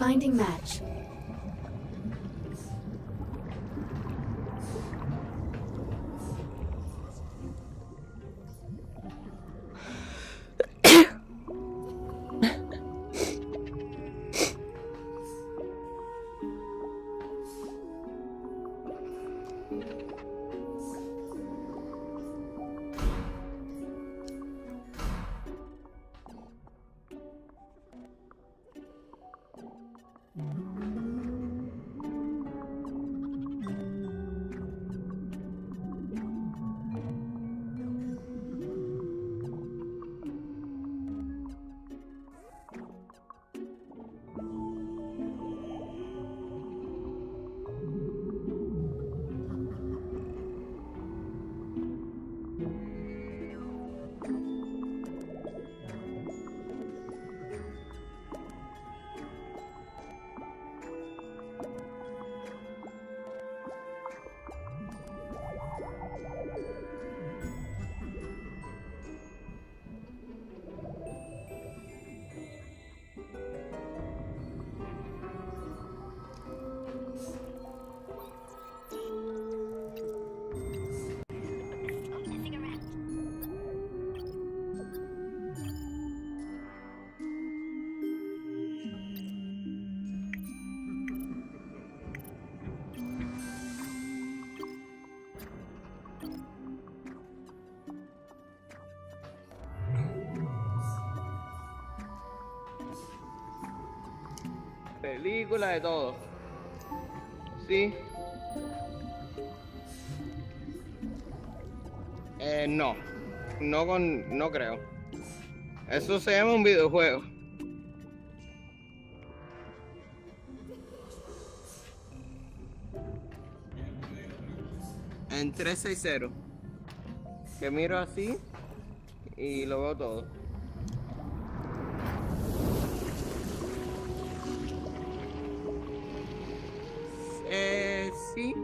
Finding match. Película de todo. ¿Sí? No. No creo. Eso se llama un videojuego. En 360. Que miro así y lo veo todo. Sí.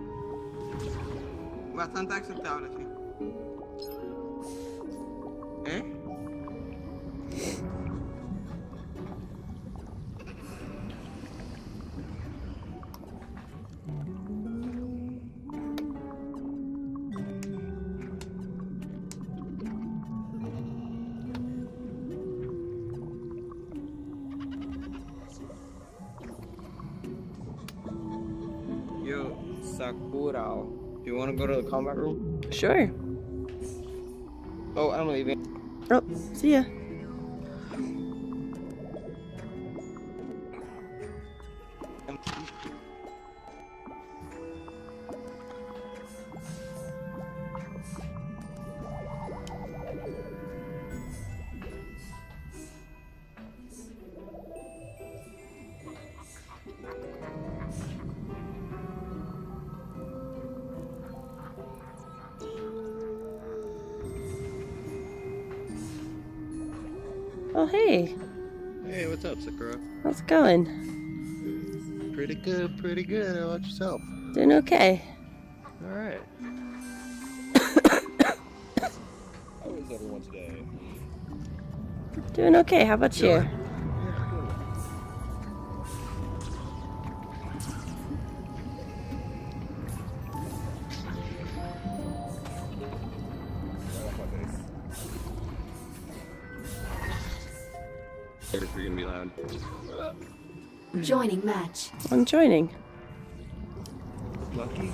Bastante aceptable, sí. ¿Eh? Yo, Sakura, do you want to go to the combat room? Sure. Oh, I'm leaving. Oh, see ya. Oh, hey. Hey, what's up, Sakura? How's it going? Pretty good, pretty good. How about yourself? Doing okay. Alright. How is everyone today? Doing okay. How about you? Yeah, good. If you're gonna be loud. Joining match. I'm joining. Lucky?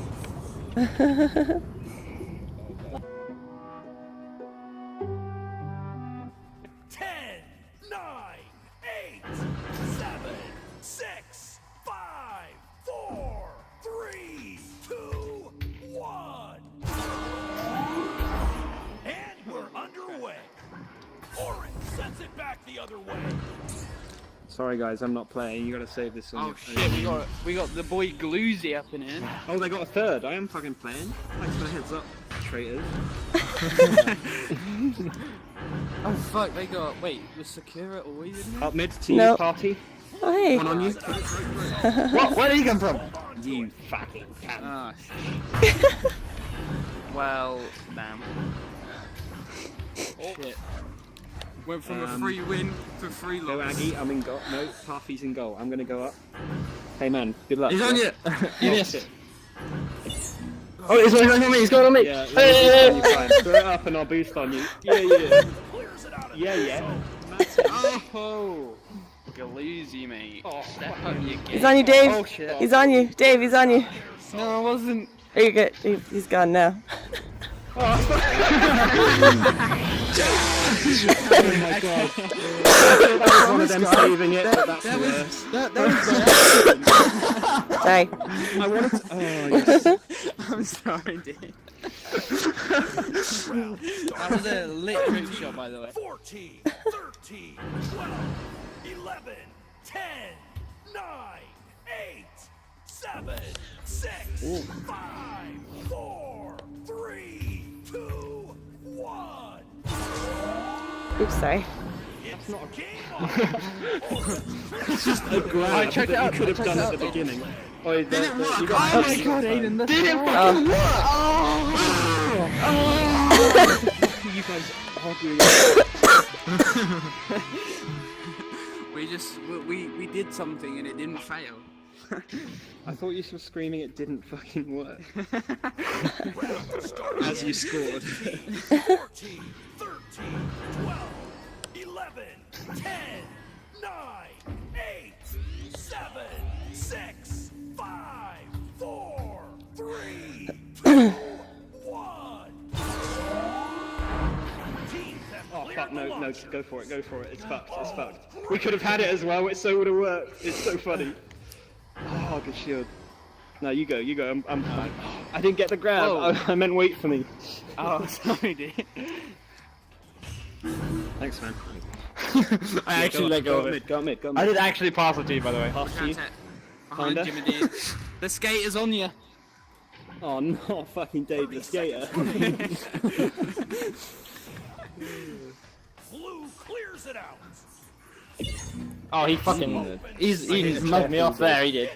Sorry guys, I'm not playing. You gotta save this on Oh your shit, we got the boy Gloozy up in here. Oh, they got a third. I am fucking playing. Thanks for the heads up, traitors. Oh fuck, they got. Wait, was Sakura always in here? Up mid, team Nope. party. Oh, hey. One on you. What? Where did he come from? You fucking cunt. Ah, well, damn. Shit. Went from a free win to 3 Go loss. Aggie, I'm in goal. No, Parfy's in goal. I'm gonna go up. Hey man, good luck. He's on you. You missed. Oh, he's going on me. He's going on me. Yeah, Hey! you fine. Throw it up and I'll boost on you. Yeah. Yeah. Oh, Galoozy, mate. Step up your game. He's on you, Dave. Oh shit. He's on you. Dave, he's on you. No, I wasn't. Are you good? He's gone now. Oh my god. That was one of them saving it, but that's worse. That was Sorry. I wanted to. Oh, yes. I'm sorry, Dave. That was a lit trick shot, by the way. 14, 13, 12, 11, 10, 9, 8, 7, 6, 5, 4, 3, 2, 1. Oops, sorry. It's game on. A grab checked that it out, you could have I done checked at it the out. beginning. Oh, you Didn't work. You got Oh my god, Aiden, that's Didn't wrong. fucking work. you guys arguing. We did something and it didn't fail. I thought you were screaming it didn't fucking work. As you scored. 14, 13, 12, 11, 10, 9, 8, 7, 6, 5, 4, 3, 2, 1. Oh fuck, no, go for it, it's fucked, We could have had it as well, it so would have worked. It's so funny. Oh, good shield. No, you go, I'm fine. I didn't get the grab, I meant wait for me. Oh, sorry, dude. Thanks, man. I actually let go of it. Go mid. I did actually pass it to you, by the way. Pass to you. Behind Kinda. Jimmy D. The skater's on you. Oh, not fucking Dave the skater. Blue clears it out. Oh, he fucking. He's mugged me off there. He did.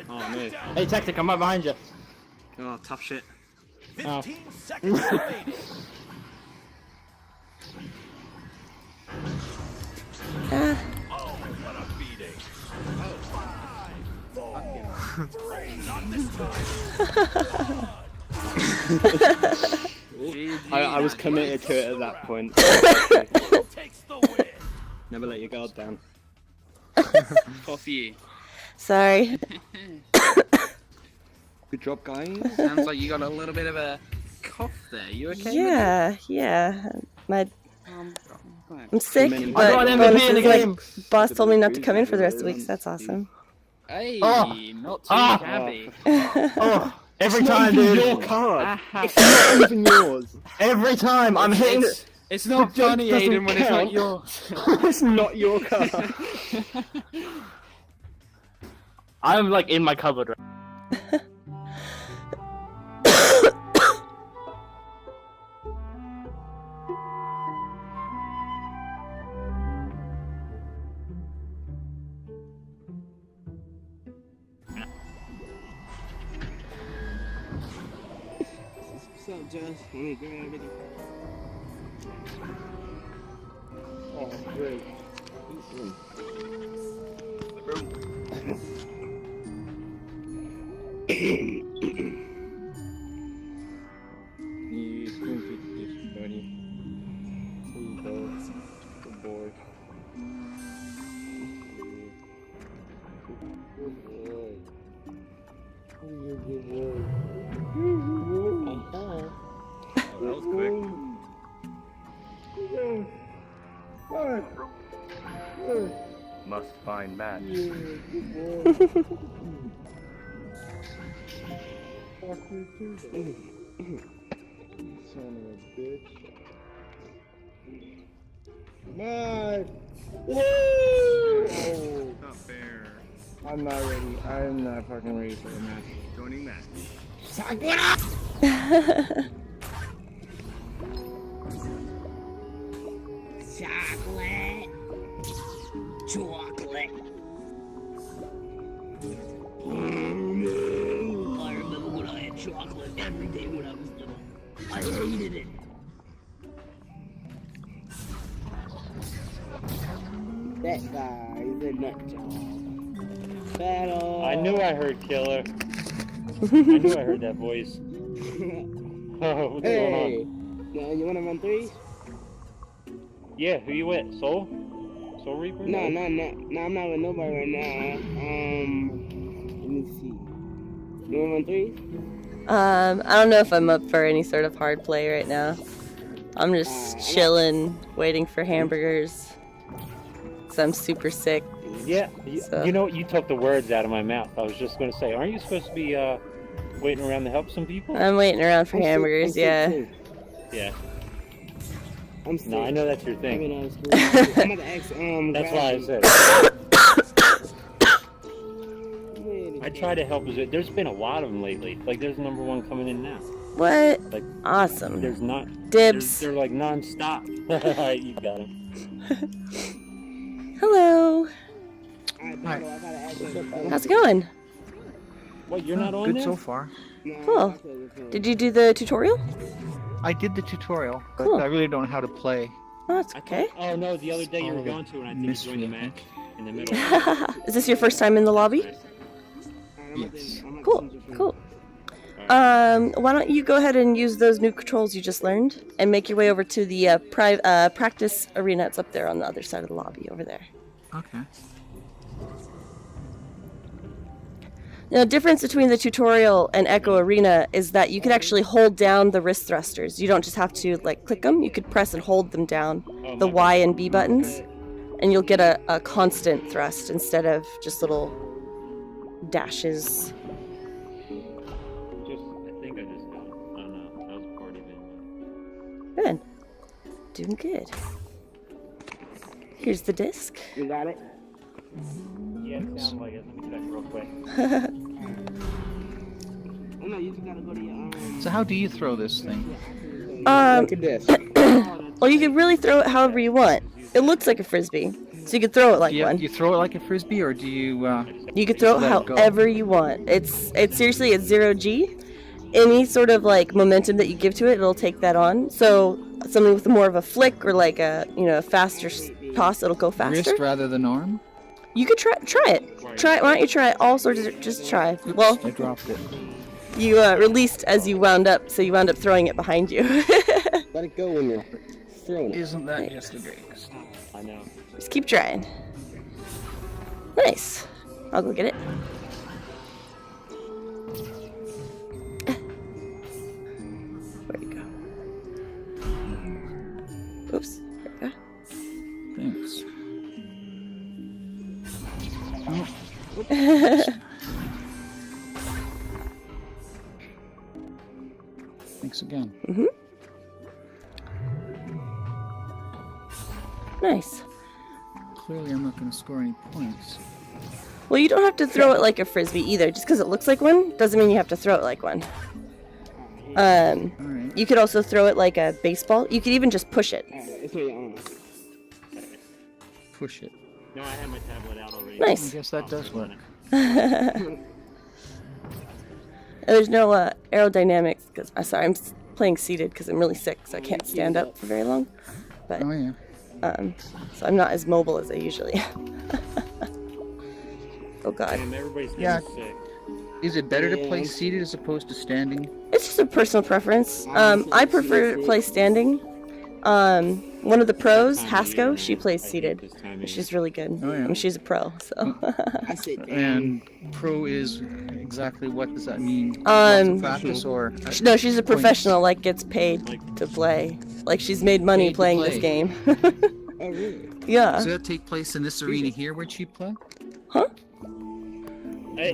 Oh no. Hey, Tactic, I'm right behind you. Oh, tough shit. 15 seconds remaining. Ah, Oh, what a beating. 5, 4, 3, not this time. I was committed to it at that point. Takes the win. Never let your guard down. Coffee. sorry. Good job, guys. Sounds like you got a little bit of a cough there. You okay? Yeah. My Go ahead. I'm sick, many- but I got MVP bonus in the is, like, game. boss told me not to come in for the rest of the week, so that's awesome. Hey, Oh. not too Ah. shabby. Oh, every It's not time, even dude. your card. It's not even yours. Every time I'm hitting. It's not joke funny, doesn't Aiden, when it's not count. yours. It's not your card. I'm like in my cupboard. Right? What's up, Jess? Let me grab it. Oh, great. You printed this, buddy. Here you go. Good boy. Good boy. You're a good boy. That was quick. Must find match. Son of a bitch. Nice! Woo! Oh, Not fair. I'm not ready. I'm not fucking ready for the match. Joining that. Chocolate. Chocolate. I remember when I had chocolate every day when I was little. I hated it. That guy is a nut job. Battle. I knew I heard killer. I knew I heard that voice. Oh, what's going Hey. on? No, you wanna run threes? Yeah, who you with? Soul? Soul Reaper? No, I'm not with nobody right now. Let me see. You wanna run threes? I don't know if I'm up for any sort of hard play right now. I'm just chilling, waiting for hamburgers. Cause I'm super sick. Yeah, So- you know, you took the words out of my mouth. I was just gonna say, aren't you supposed to be waiting around to help some people? I'm waiting around for hamburgers, yeah. Yeah. I'm sick. No, I know that's your I'm thing. in school. I'm gonna ask, That's why I Gravity. said. I try to help. There's been a lot of them lately. Like, there's number one coming in now. What? Like, Awesome. there's not. Dibs. They're like non-stop. You got him. Hello. How's it going? What, you're not on Good there? so far. Cool. Did you do the tutorial? I did the tutorial, but Cool. I really don't know how to play. Oh, that's okay. Oh, no, the other day you were Oh, going to, and I think you joined the match in the middle. Is this your first time in the lobby? Yes. Cool, cool. Why don't you go ahead and use those new controls you just learned and make your way over to the practice arena. It's up there on the other side of the lobby over there. Okay. Now, the difference between the tutorial and Echo Arena is that you can actually hold down the wrist thrusters. You don't just have to like click them. You could press and hold them down, the Y and B buttons, and you'll get a constant thrust instead of just little dashes. I think I just got it. Oh, no, that was a party video. Good. Doing good. Here's the disc. You got it? Yeah, it sounds like it. Let me check real quick. Oh, no, you just gotta go to your So how do you throw this thing? Look at this. Well, you can really throw it however you want. It looks like a frisbee, so you could throw it like Yeah, one. you throw it like a frisbee, or do you? You could throw it let it go? however you want. It's seriously it's 0G. Any sort of like momentum that you give to it, it'll take that on. So something with more of a flick or like a a faster toss, it'll go faster. Wrist rather than arm? You could try it. Try it. Why don't you try it? All sorts of just try. Well, I dropped it. you released as you wound up, so you wound up throwing it behind you. Let it go when you're throwing it. Isn't that just the greatest? I know. Just keep trying. Nice. I'll go get it. Where'd it go? Oops. There we go. Thanks. Thanks again. Nice. Clearly, I'm not going to score any points. Well, you don't have to throw it like a frisbee either. Just because it looks like one doesn't mean you have to throw it like one. All right. You could also throw it like a baseball. You could even just push it. It's where you're on. Push it. No, I had my tablet out already. I Nice. guess that does work. There's no aerodynamics because sorry, I'm playing seated because I'm really sick, so I can't stand up for very long. But Oh yeah. so I'm not as mobile as I usually am. Oh god. Damn, everybody's Yeah. getting sick. Is it better to play seated as opposed to standing? It's just a personal preference. I prefer to play standing. One of the pros, Hasco, she plays seated. She's really good. Oh, yeah. I mean, she's a pro, so. I sit down. And pro is exactly what does that mean? Lots of practice or? No, she's a professional, like gets paid to play. Like she's made money Paid to playing play. this game. Oh, really? Yeah. Does that take place in this arena here? Would she play? Huh?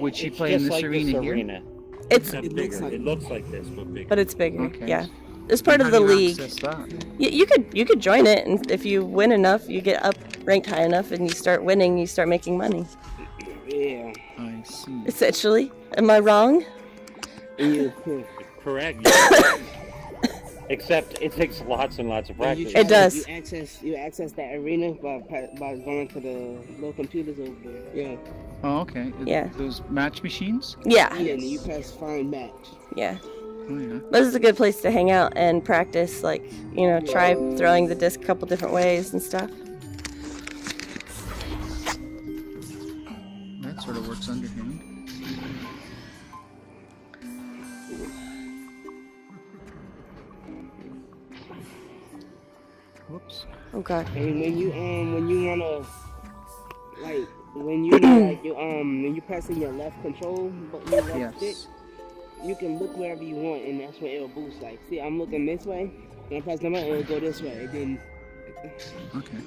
Would she It's play in just this like arena here? arena. It's, Except bigger. It looks like this, but bigger. but it's bigger. Okay. Yeah. It's part of How the do you league. access that? You could join it, and if you win enough, you get up ranked high enough, and you start winning. You start making money. Yeah. I see. Essentially, am I wrong? Yeah. Correct. yeah. Except it takes lots and lots of practice. It does. You access that arena by going to the little computers over there. Yeah. Oh, okay. Yeah. Those match machines? Yeah. Yeah, and you press find match. Yeah. Oh yeah. But it's a good place to hang out and practice. Like try throwing the disc a couple different ways and stuff. Whoops. Oh god. And when you wanna, like, when you like when you press in your left control button, your left stick, Yes. you can look wherever you want, and that's what it'll boost. Like, see, I'm looking this way, and I press the button, it'll go this way. And then Okay.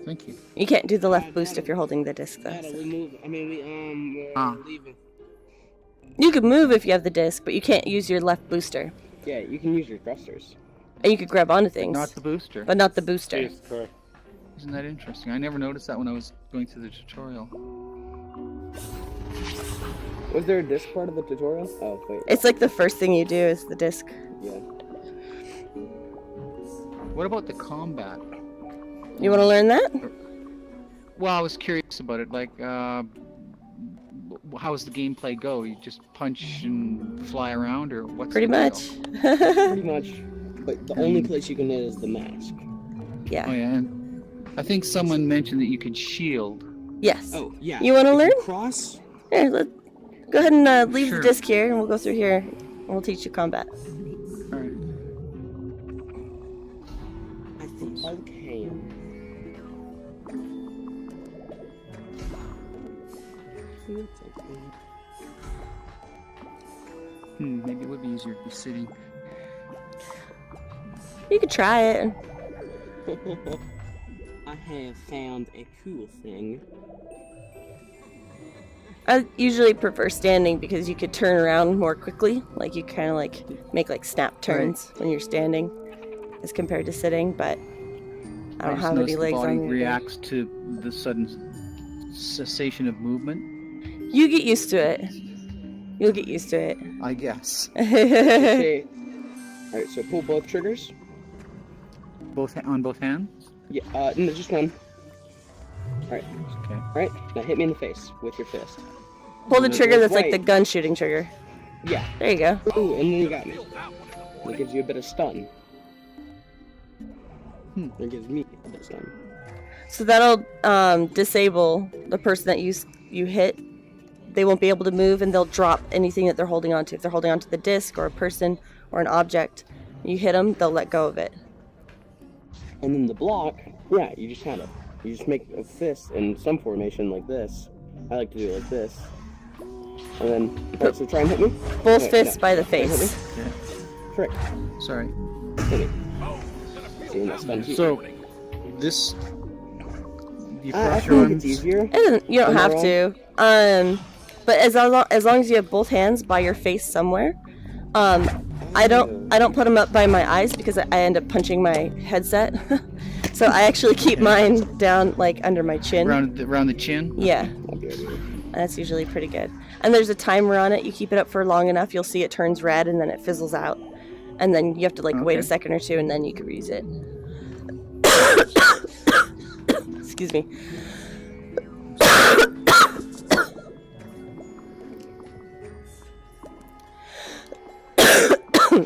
Thank you. You can't do the left boost if you're holding the disc though. that'll we move. I mean, we're Ah. leaving. You could move if you have the disc, but you can't use your left booster. Yeah, you can use your thrusters. And you could grab onto things, Not the booster. but not the booster. Yes, correct. Isn't that interesting? I never noticed that when I was going through the tutorial. Was there a disc part of the tutorial? Oh, wait. It's like the first thing you do is the disc. Yeah. What about the combat? You want to learn that? Well, I was curious about it. Like, how does the gameplay go? You just punch and fly around, or what's Pretty the deal? much. Pretty much. But the only place you can hit is the mask. Yeah. Oh yeah, and I think someone mentioned that you could shield. Yes. Oh yeah. You want to If learn? cross. Here, go ahead and leave Sure. the disc here, and we'll go through here. And we'll teach you combat. All right. I think I can. Maybe it would be easier to be sitting. You could try it. I have found a cool thing. I usually prefer standing because you could turn around more quickly. Like you kind of like make like snap turns when you're standing, as compared to sitting. But I don't just have any noticed legs the body on me. reacts to the sudden cessation of movement. You get used to it. You'll get used to it. I guess. Okay. Alright, so pull both triggers. On both hands. Yeah, no, just one. Alright. Okay. Alright, now hit me in the face with your fist. Pull the trigger that's like Right. the gun shooting trigger. Yeah. There you go. Ooh, and then you got me. It gives you a bit of stun. It gives me a bit of stun. So that'll disable the person that you hit. They won't be able to move, and they'll drop anything that they're holding onto. If they're holding onto the disc or a person or an object, you hit them, they'll let go of it. And then the block, yeah, you just kind of, you just make a fist in some formation like this. I like to do it like this. And then, alright, so try and hit me. Both Wait, fists no. by the Try and hit me. face. Frick. Sorry. Hit me. See, that's fun too. So this. You I press feel your like it's arms. easier. It doesn't, you don't Am I have wrong? to. But as long as you have both hands by your face somewhere, I don't put them up by my eyes because I end up punching my headset. So I actually keep mine down like under my chin. Around the chin. Yeah, I'll be right here. that's usually pretty good. And there's a timer on it. You keep it up for long enough, you'll see it turns red and then it fizzles out. And then you have to like wait a Okay. second or two and then you can reuse it. Excuse me.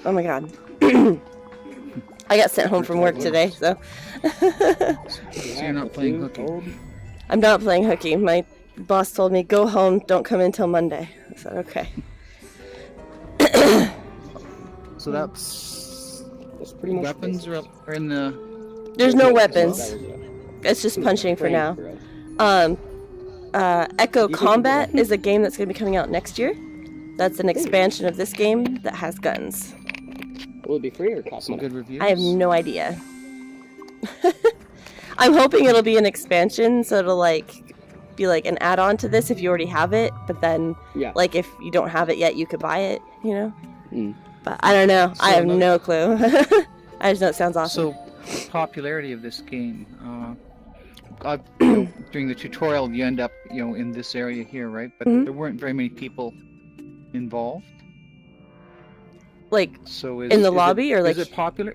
Oh my god. I got sent home from work today, so So you're not playing hooky. I'm not playing hooky. My boss told me, go home, don't come in till Monday. I said, okay. So that's That's pretty much weapons are in the. There's no That weapons. was it. It's just punching for Frame now. us. Echo can- Combat is a game that's going to be coming out next year. That's an expansion of this game that has guns. Will it be free or cost Some money? good reviews. I have no idea. I'm hoping it'll be an expansion, so it'll like be like an add-on to this if you already have it. But then, Yeah. like if you don't have it yet, you could buy it. You know. Mm. But I don't know. I So have no clue. I just know it sounds awesome. So, popularity of this game. During the tutorial, you end up, in this area here, right? But Mhm. there weren't very many people involved. Like So is, In the is lobby, it, or like- is it popular?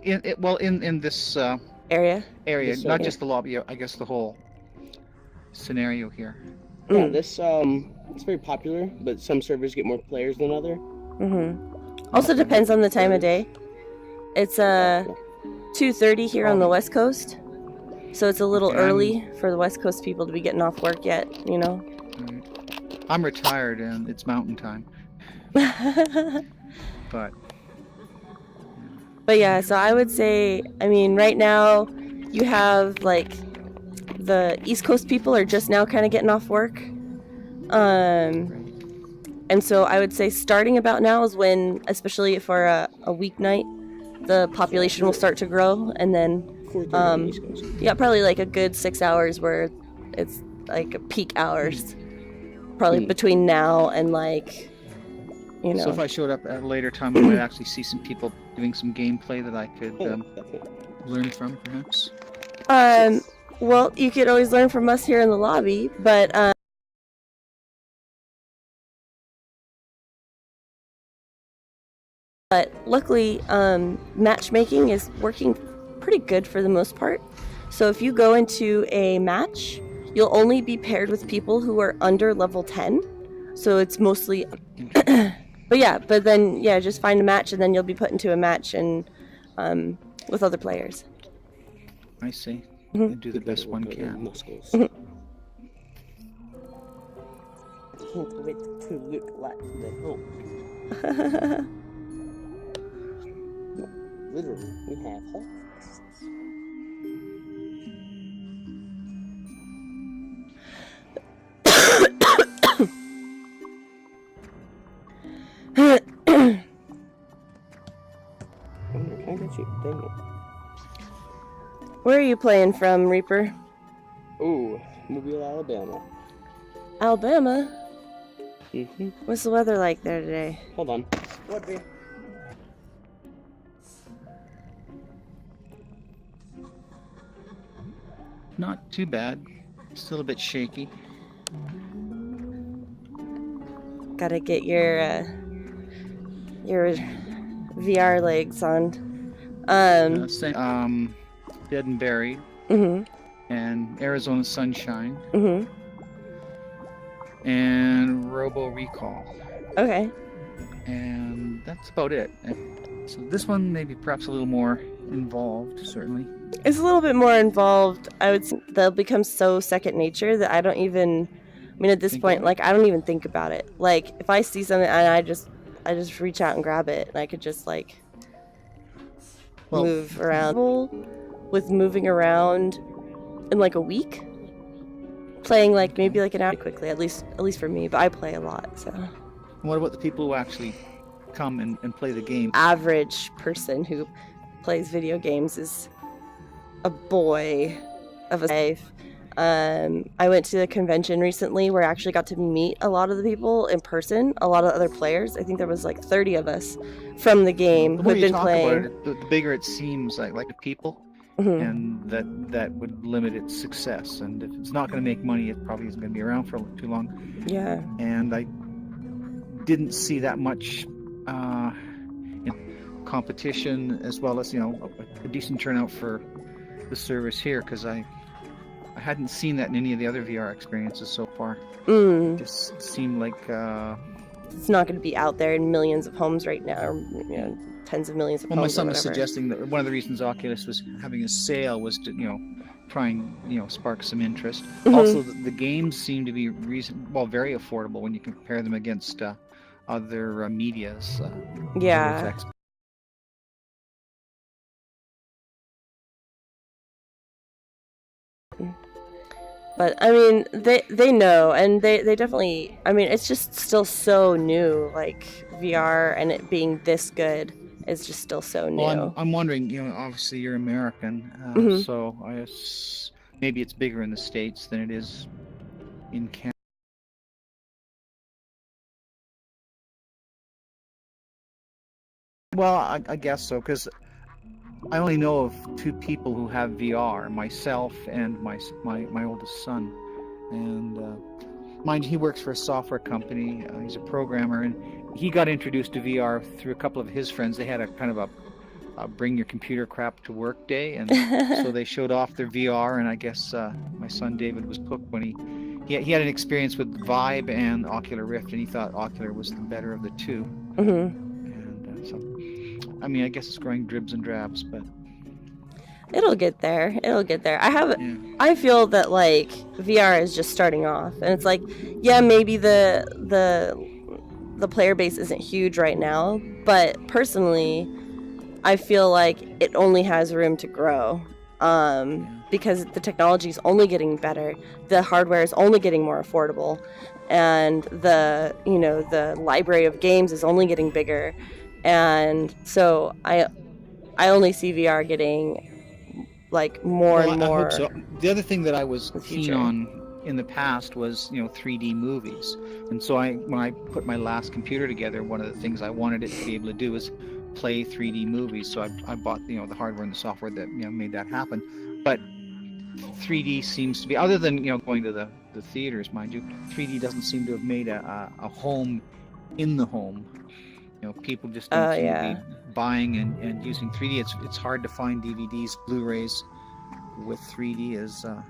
In this area. area, This not area. just the lobby. I guess the whole scenario here. Yeah, Mm. this it's very popular, but some servers get more players than other. Also depends on the time of day. It's 2:30 here on the West Coast, so it's a little Okay, early for the West Coast people to be getting off work yet. You know. I'm retired and it's mountain time, but But yeah, so I would say, I mean, right now you have like the East Coast people are just now kind of getting off work. And so I would say starting about now is when, especially for a weeknight, the population will start to grow. And then, 4:30 on the East Coast. yeah, probably like a good 6 hours where it's like peak hours. Probably between now and like, you know. So if I showed up at a later time, I might actually see some people doing some gameplay that I could Definitely. learn from, perhaps. Well, you could always learn from us here in the lobby, but luckily, matchmaking is working pretty good for the most part. So if you go into a match, you'll only be paired with people who are under level 10. So it's mostly, but then just find a match and then you'll be put into a match and with other players. I see. And do the best one can. Muscles. Can't wait to look like the Hulk. Literally, we have Hulk. Can I get you? Dang it. Where are you playing from, Reaper? Ooh, Mobile, Alabama. Alabama? Mm-hmm. What's the weather like there today? Hold on. What, babe? Not too bad. Still a bit shaky. Gotta get your VR legs on. Dead and Buried and Arizona Sunshine and Robo Recall. Okay. And that's about it. And so this one maybe perhaps a little more involved, certainly. It's a little bit more involved. I would say they'll become so second nature that I don't even, I mean, at this point, like, I don't even think about it. Like, if I see something and I just reach out and grab it, and I could just, like, move around. With moving around in, like, a week, playing, like, maybe, like, an hour quickly, at least for me, but I play a lot, so. What about the people who actually come and play the game? Average person who plays video games is a boy of a life. I went to a convention recently where I actually got to meet a lot of the people in person, a lot of other players. I think there was like 30 of us from the game The who more had you been talk playing. about it, the bigger it seems like the people, and that would limit its success. And if it's not going to make money, it probably isn't going to be around for too long. Yeah. And I didn't see that much competition, as well as a decent turnout for the service here, because I hadn't seen that in any of the other VR experiences so far. It just seemed like it's not going to be out there in millions of homes right now, or tens of millions of well, my homes. son or was whatever. suggesting that one of the reasons Oculus was having a sale was to try and spark some interest. Also, the games seem to be very affordable when you compare them against other medias. Yeah. effects. But I mean, they know, and they definitely. I mean, it's just still so new. Like VR and it being this good is just still so new. Well, I'm wondering. Obviously you're American, so maybe it's bigger in the States than it is in Canada. Well, I guess so, because I only know of two people who have VR, myself and my oldest son. And mind you, he works for a software company. He's a programmer, and he got introduced to VR through a couple of his friends. They had a kind of a bring your computer crap to work day, and so they showed off their VR. And I guess my son David was hooked when he had an experience with Vive and Ocular Rift, and he thought Ocular was the better of the two. And so, I mean, I guess it's growing dribs and drabs, but it'll get there. It'll get there. I feel that like VR is just starting off, and it's like, yeah, maybe the player base isn't huge right now, but personally, I feel like it only has room to grow. Because the technology is only getting better, the hardware is only getting more affordable, and the library of games is only getting bigger, and so I only see VR getting like more and I more. hope so. The other thing that I was the keen future. on in the past was 3D movies, and so when I put my last computer together, one of the things I wanted it to be able to do was play 3D movies. So I bought the hardware and the software that made that happen. But 3D seems to be, other than going to the theaters, mind you, 3D doesn't seem to have made a home in the home. People just don't seem to be buying and using 3D. It's hard to find DVDs, Blu-rays with 3D as an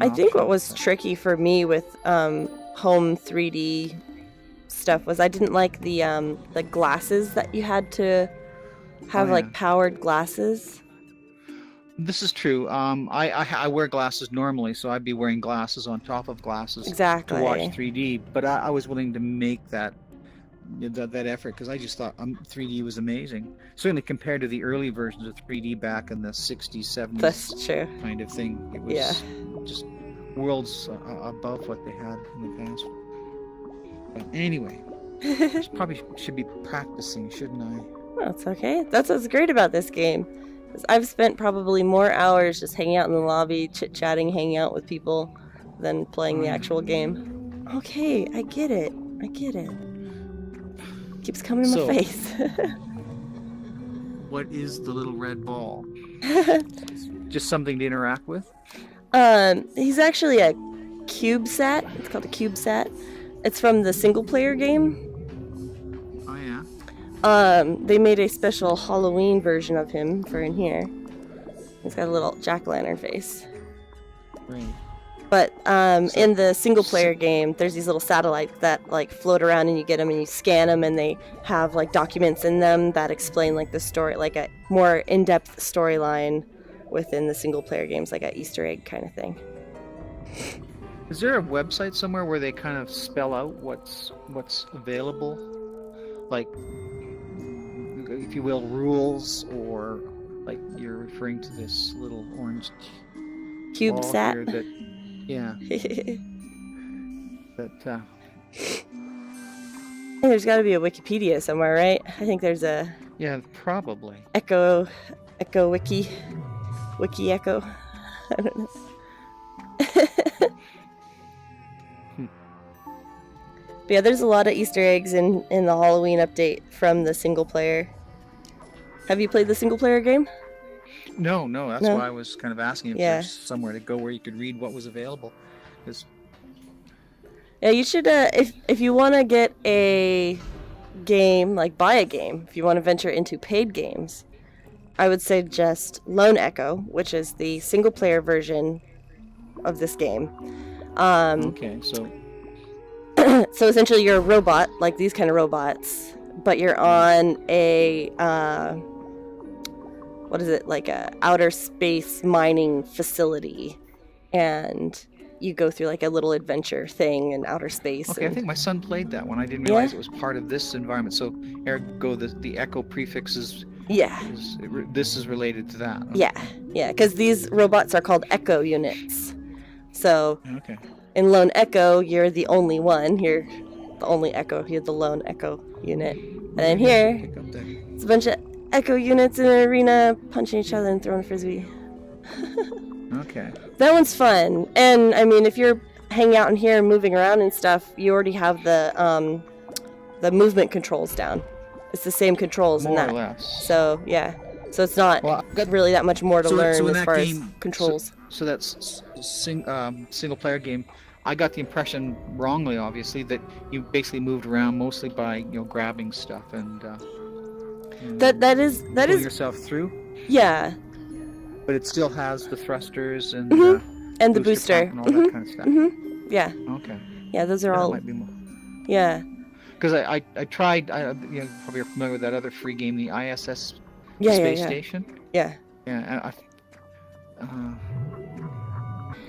I think option, what was but- tricky for me with home 3D stuff was I didn't like the glasses that you had to have, Oh, like yeah. powered glasses. This is true. I wear glasses normally, so I'd be wearing glasses on top of glasses Exactly. to watch 3D. But I was willing to make that effort because I just thought 3D was amazing. Certainly compared to the early versions of 3D back in the 60s, 70s That's true. kind of thing. It was Yeah. just worlds above what they had in the past. But anyway, probably should be practicing, shouldn't I? That's okay. That's what's great about this game. Is I've spent probably more hours just hanging out in the lobby, chit-chatting, hanging out with people, than playing the actual game. Okay, I get it. Keeps coming in So- my face. What is the little red ball? Just something to interact with? He's actually a CubeSat. It's called a CubeSat. It's from the single-player game. Oh yeah. They made a special Halloween version of him for in here. He's got a little jack-o'-lantern face. Right. But in the single-player game, there's these little satellites that like float around, and you get them and you scan them, and they have like documents in them that explain like the story, like a more in-depth storyline within the single-player games, like a Easter egg kind of thing. Is there a website somewhere where they kind of spell out what's available, like, if you will, rules, or like you're referring to this little orange ball here CubeSat. that, yeah, that There's got to be a Wikipedia somewhere, right? I think there's a yeah, probably. Echo Wiki Echo. I don't know. But yeah, there's a lot of Easter eggs in the Halloween update from the single player. Have you played the single player game? No, that's No? why I was kind of asking if Yeah. there's somewhere to go where you could read what was available. 'Cause Yeah, you should. If you want to get a game, like buy a game, if you want to venture into paid games, I would suggest Lone Echo, which is the single player version of this game. okay, so So essentially, you're a robot, like these kind of robots, but you're on a what is it, like a outer space mining facility, and you go through like a little adventure thing in outer space. okay, I and- think my son played that one. I didn't Yeah? realize it was part of this environment. So ergo, the echo prefix yeah, this is related to that. yeah, because these robots are called Echo units. So Okay. in Lone Echo, you're the only one. You're the only Echo. You're the Lone Echo unit. And then here, Pick up that. it's a bunch of Echo units in an arena punching each other and throwing frisbee. Okay. That one's fun. And I mean, if you're hanging out in here and moving around and stuff, you already have the movement controls down. It's the same controls in More that. or less. So yeah. So it's not Well, I've got- really that much more to so learn in as that far game, as controls. So that's single player game. I got the impression, wrongly obviously, that you basically moved around mostly by grabbing stuff and That is pulling yourself through. yeah. But it still has the thrusters and And the booster. pump and all that kind of stuff. Yeah. Okay. Yeah, those are That all might be more. yeah. Because I tried, probably are familiar with that other free game, the ISS Yeah, Space yeah. Station. Yeah. Yeah,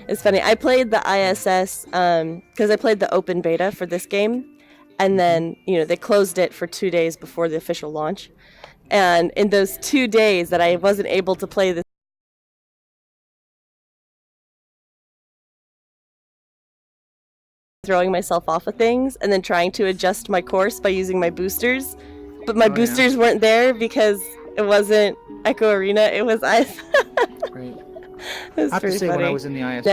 It's funny. I played the ISS because I played the open beta for this game, and then they closed it for 2 days before the official launch. And in those 2 days that I wasn't able to play this, throwing myself off of things and then trying to adjust my course by using my boosters, but my boosters weren't there because it wasn't Echo Arena, it was IS. Right. It was I have to pretty say, when I funny. was in the IS,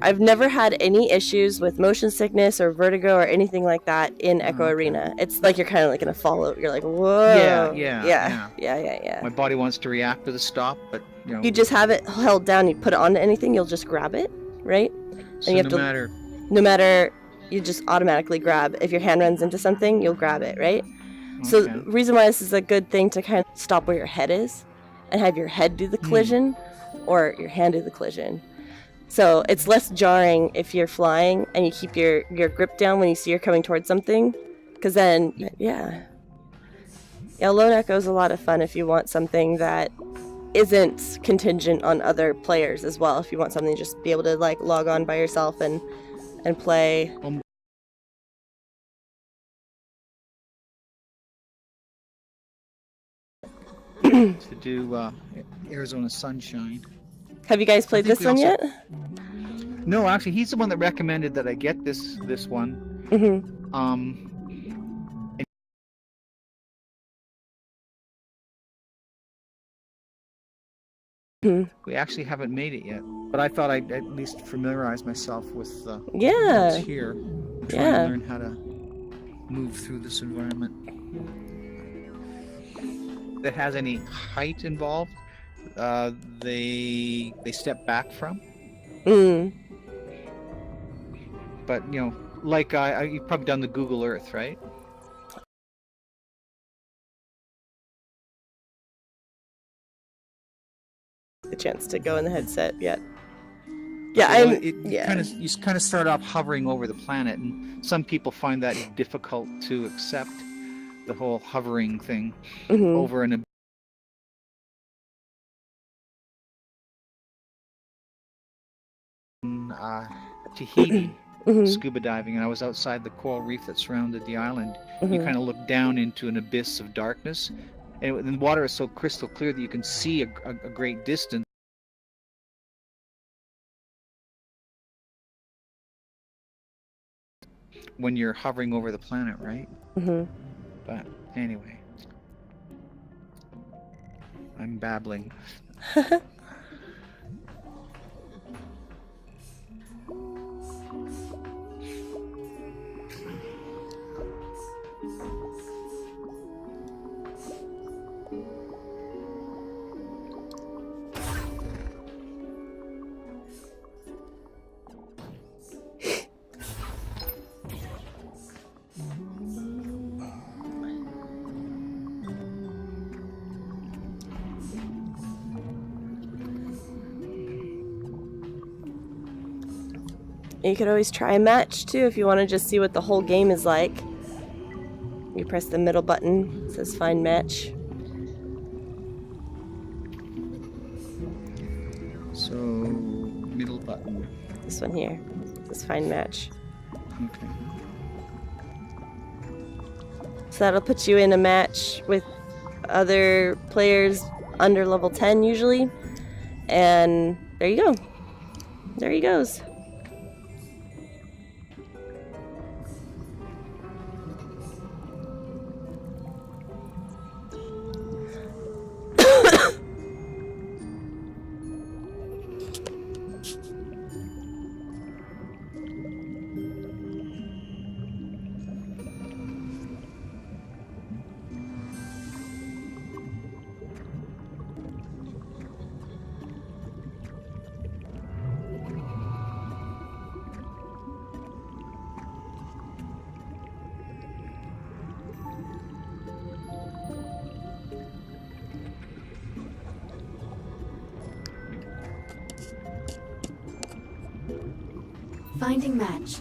I've never had any issues with motion sickness or vertigo or anything like that in Echo Arena. It's like you're kind of like gonna follow. You're like, whoa. Yeah. my body wants to react to the stop, but You just have it held down. You put it onto anything, you'll just grab it, right? so you have no matter, you just automatically grab. If your hand runs into something, you'll grab it, right? So the reason why this is a good thing to kind of stop where your head is, and have your head do the collision, or your hand do the collision. So it's less jarring if you're flying and you keep your grip down when you see you're coming towards something, because then Lone Echo is a lot of fun if you want something that isn't contingent on other players as well. If you want something to just be able to like log on by yourself and play. to do Arizona Sunshine. Have you guys played this one yet? No, actually, he's the one that recommended that I get this one. Mm-hmm. We actually haven't made it yet, but I thought I'd at least familiarize myself with what's here. Try and learn how to move through this environment. That has any height involved, they step back from. But like you've probably done the Google Earth, right? The chance to go in the headset yet. You kind of start off hovering over the planet, and some people find that difficult to accept, the whole hovering thing over an Tahiti. Scuba diving, and I was outside the coral reef that surrounded the island. You kind of look down into an abyss of darkness, and the water is so crystal clear that you can see a great distance. When you're hovering over the planet, right? But anyway, I'm babbling. You could always try a match too if you want to just see what the whole game is like. You press the middle button, it says find match. So, middle button. This one here, it says find match. Okay. So that'll put you in a match with other players under level 10 usually. And there you go. There he goes. Finding match.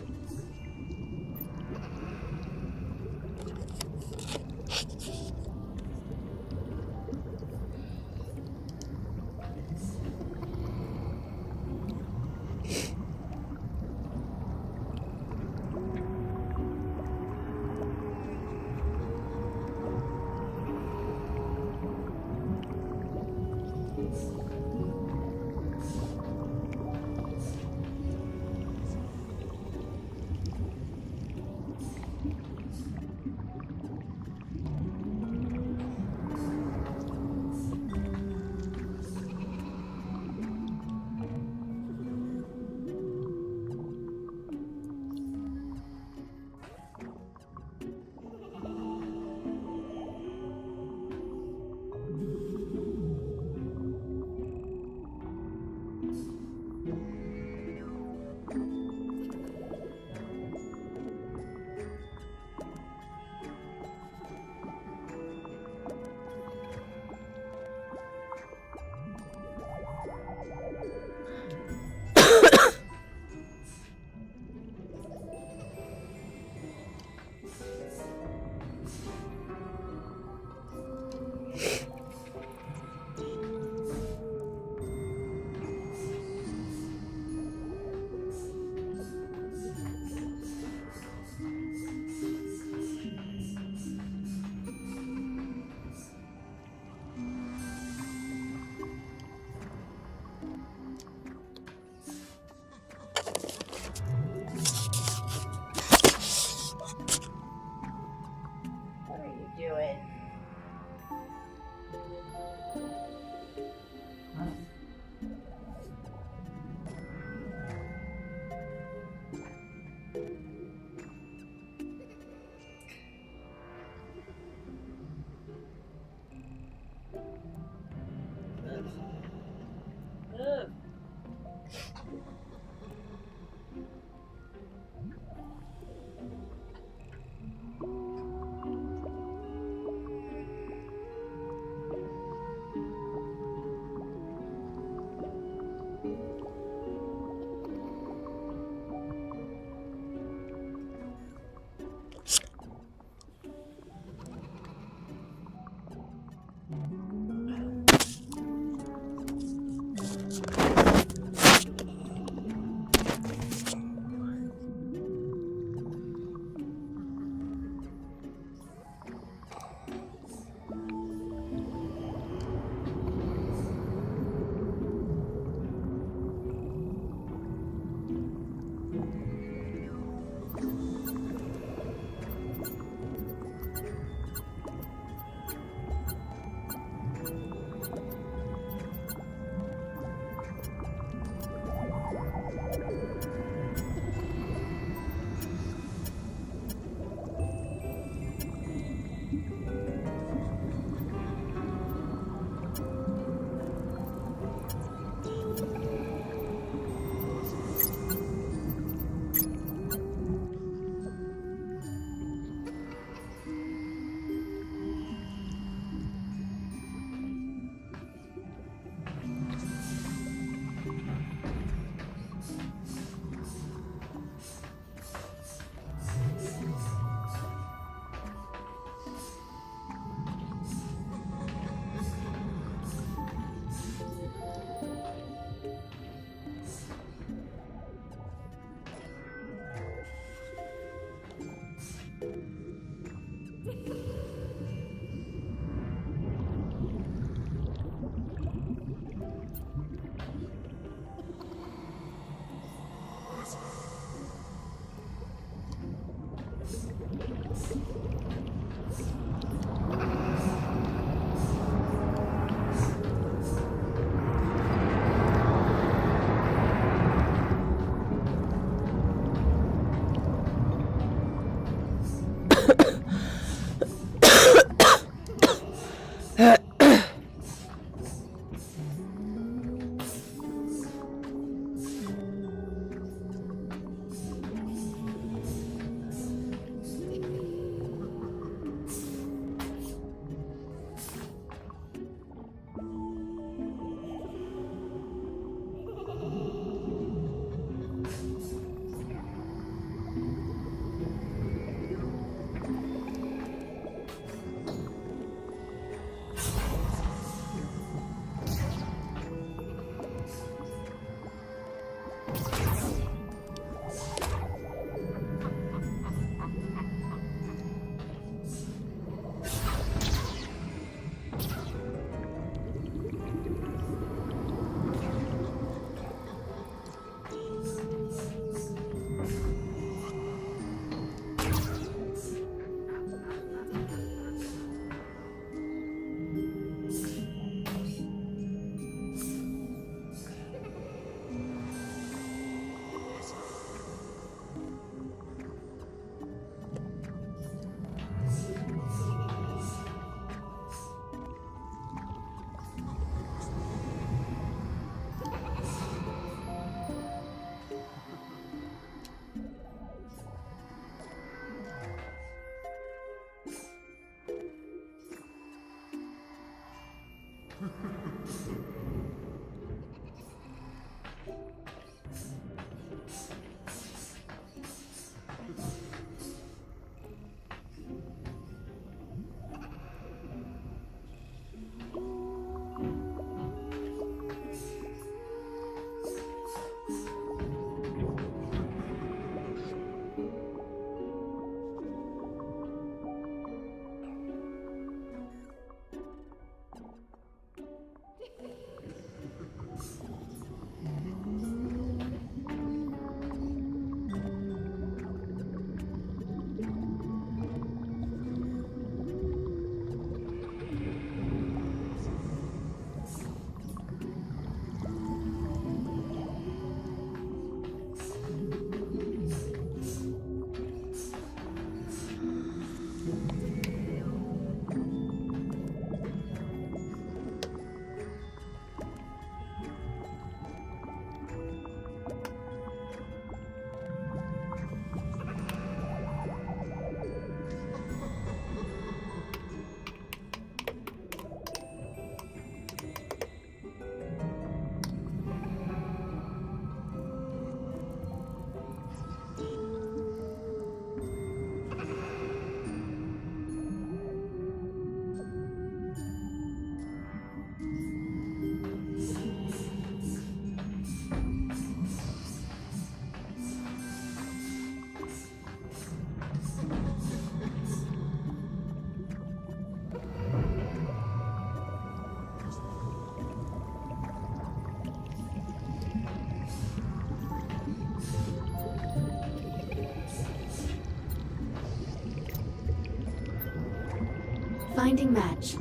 Finding match.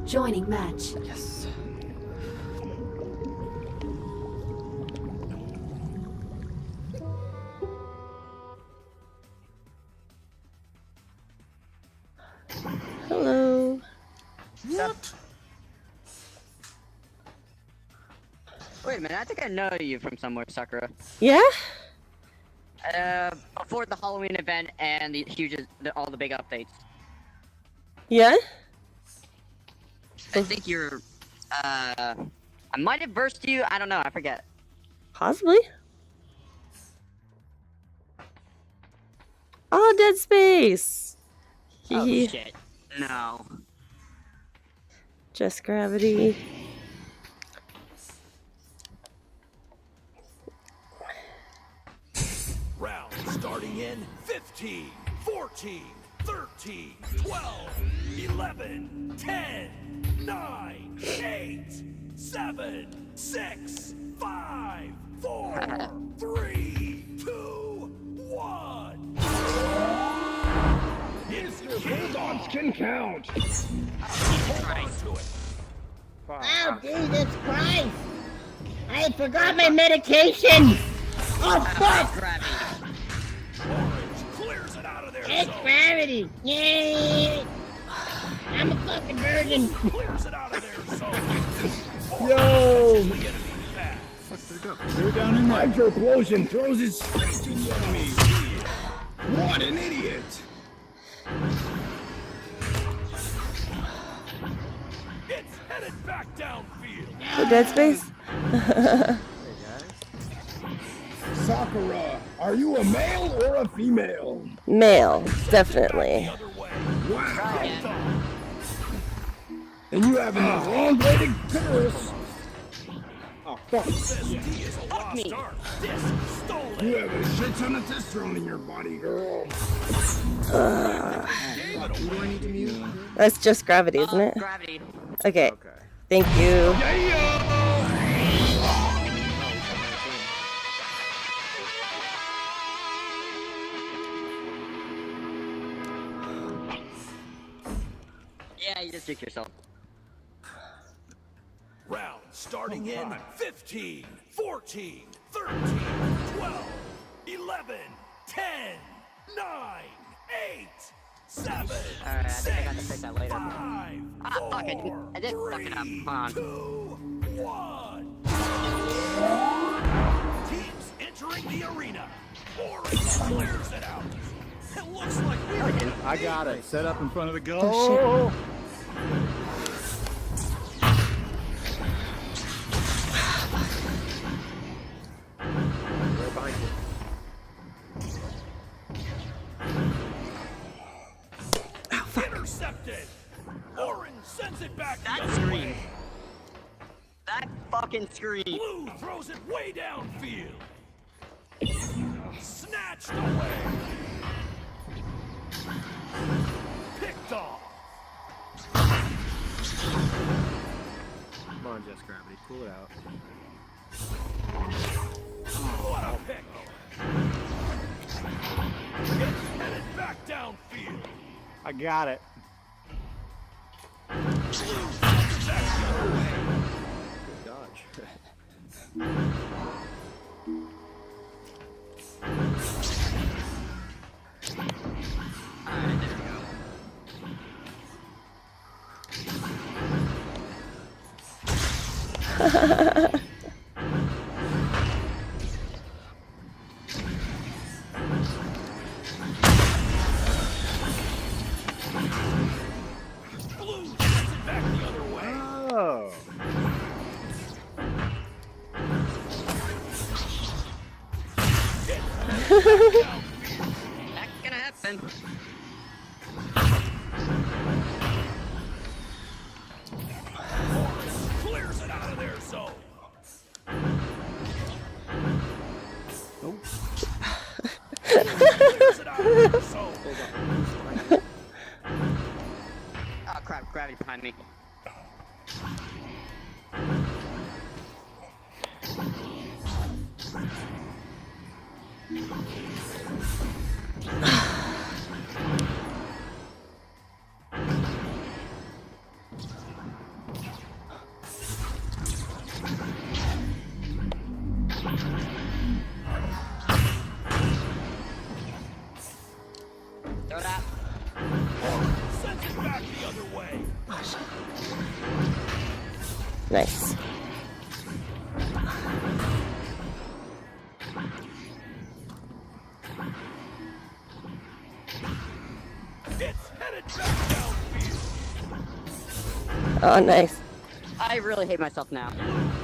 Joining match. Yes. Hello. What? Wait a minute, I think I know you from somewhere, Sakura. Yeah? Before the Halloween event and all the big updates. Yeah? I think you're, I might have versed you, I don't know, I forget. Possibly. Oh, Dead Space. Oh, Hee. shit. No. Just Gravity. Round starting in 15, 14, 13, 12, 11, 10, 9, 8, 7, 6, 5, 4, 3, 2, 1. Bulldogs can count. Oh, Jesus Christ! I forgot my medication! Oh, fuck! Clears it out of there. It's Gravity! Yay! I'm a fucking virgin! Clears it out of there. So. Yo! They're down in there. Hydroplosion throws it straight to the enemy. What an idiot! It's headed back downfield. The Dead Space? Sakura, are you a male or a female? Male, definitely. Wow. And you have an elongated clitoris. Oh, fuck. Fuck me. You have a shit ton of testosterone in your body, girl. Who do I need to mute? That's Just Gravity, isn't it? Gravity. Okay. Thank you. Yeah, you just tricked yourself. Round starting in 15, 14, 13, 12, 11, 10, 9, 8, 7, Alright, I think I got to fix 6, that later. 5, Ah, fuck, I did fuck it up. Hold on. 2, 1. Teams entering the arena. Orange clears it out. It looks like we're I got it. Set up in front of the goal. Oh, Right behind you. intercepted. Orange sends it back. That scream. That fucking scream. Blue throws it way downfield. Snatched away. Picked off. Come on, Jess Gravity. Pull it out. What a pick. It's headed back downfield. I got it. Blue sends it back the other way. Good dodge. Alright, there we go. Blue sends it back the other way. Oh. That's gonna happen. Clears it out of their zone. Clears it out of their zone. Oh crap, gravity behind me. Throw that. Sends it back the other way. nice. It's headed back downfield. Oh, nice. I really hate myself now.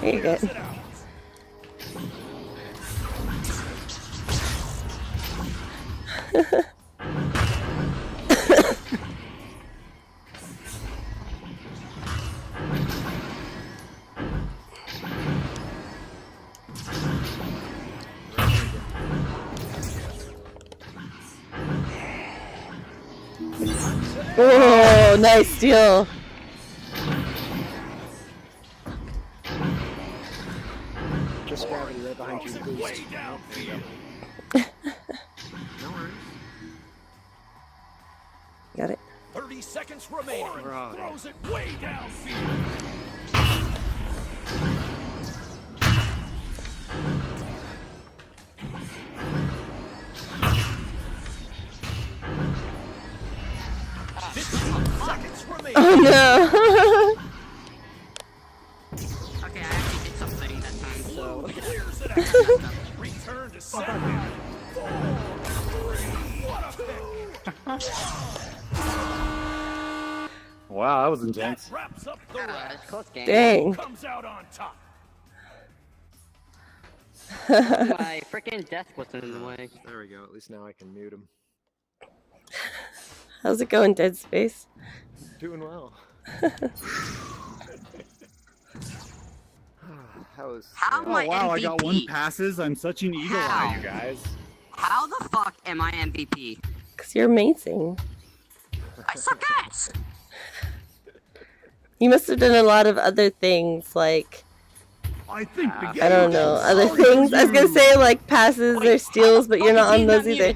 There you go. Clears it out. Oh, nice steal. Just Gravity right behind you. Throws it Boost. way downfield. No worries. Got it. 30 seconds remaining. Right. Throws it way downfield. Seconds remaining. Oh no. Okay, I actually did something that time, so. Clears it out. Return to center. 4, 3, what a pick. Wow, that was intense. That wraps up the round. It's a close game. Dang. Comes out on top. My freaking desk wasn't in the way. There we go. At least now I can mute him. How's it going, Dead Space? Doing well. That was. How am Oh I wow! MVP? I got 1 passes. I'm such an eagle How? eye, you guys. How the fuck am I MVP? Because you're amazing. I suck ass! You must have done a lot of other things, like, I think the I don't know, other things. I was gonna say, like, passes or steals, but you're not on those either.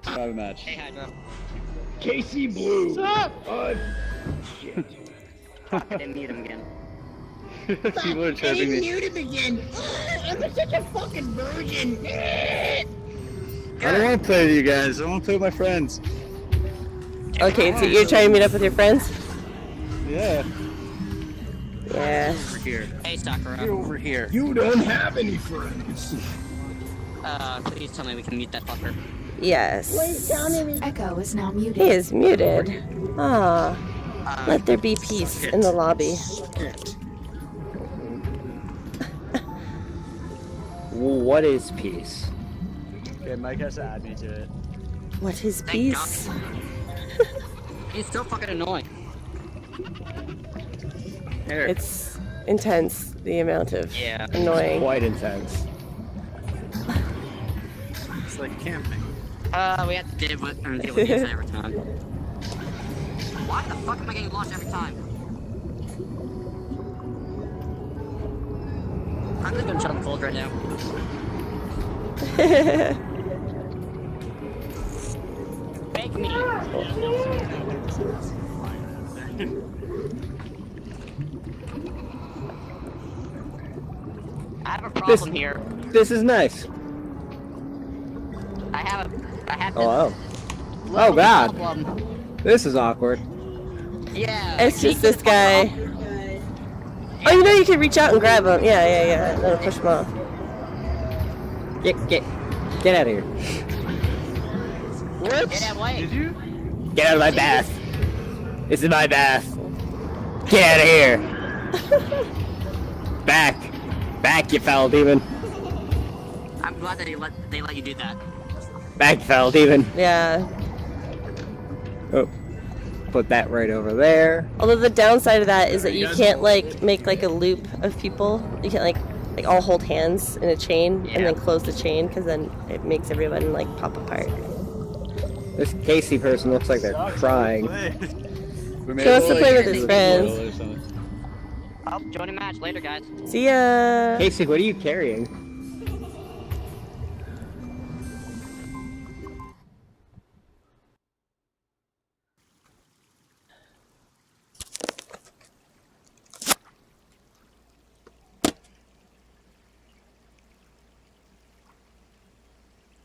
Private match. Hey, Hydro. Casey Blue. What's up? Shit. I didn't mute him again. People are I chirping me. muted him again. I'm such a fucking virgin. I don't want to play with you guys. I want to play with my friends. Okay, so you're trying to meet up with your friends? Yeah. Yeah. Over here. Hey, Sakura. You're over here. You don't have any friends. Please tell me we can mute that fucker. Yes. Echo is now muted. He is muted. Ah. Let there be peace in the lobby. What is peace? Okay, Mike has to add me to it. What is peace? He's so fucking annoying. It's intense, the amount of annoying. Quite intense. It's like camping. We have to deal with this every time. Why the fuck am I getting lost every time? I'm just gonna chill in the cold right now. Fake me. I have a problem here. This is nice. I have Oh, oh God. problem. This is awkward. Yeah. It's just this guy. Oh, you know you can reach out and grab him. Yeah. That'll push him off. Get out of here. What? Get away. Did you? Get out of my bath. This is my bath. Get out of here. Back, you foul demon. I'm glad that they let you do that. Back, foul demon. Yeah. Oh, put that right over there. Although the downside of that is that you can't like make like a loop of people. You can't like all hold hands in a chain and then close the chain because then it makes everyone like pop apart. This Casey person looks like they're crying. He wants to play with his friends. I'll join a match later, guys. See ya. Casey, what are you carrying?